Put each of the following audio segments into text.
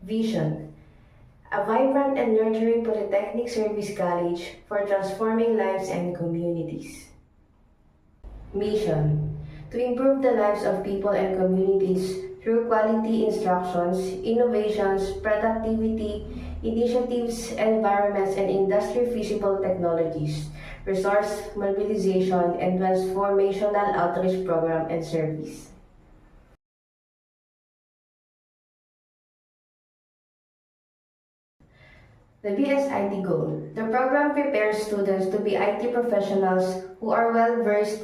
Vision: a vibrant and nurturing Polytechnic Service College for transforming lives and communities. Mission: to improve the lives of people and communities through quality instructions, innovations, productivity, initiatives, environments, and industry-feasible technologies, resource mobilization, and transformational outreach program and service. The BSIT goal: the program prepares students to be IT professionals who are well-versed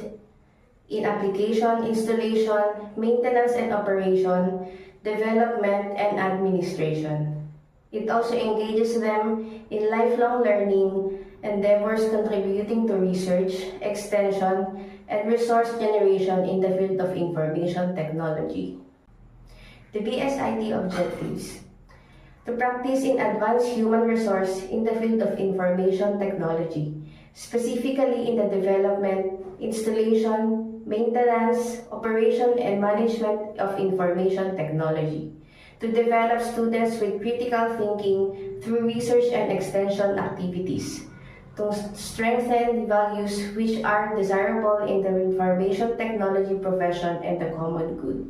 in application, installation, maintenance and operation, development, and administration. It also engages them in lifelong learning endeavors contributing to research, extension, and resource generation in the field of information technology. The BSIT objectives: to practice in advanced human resource in the field of information technology, specifically in the development, installation, maintenance, operation, and management of information technology. To develop students with critical thinking through research and extension activities. To strengthen values which are desirable in the information technology profession and the common good.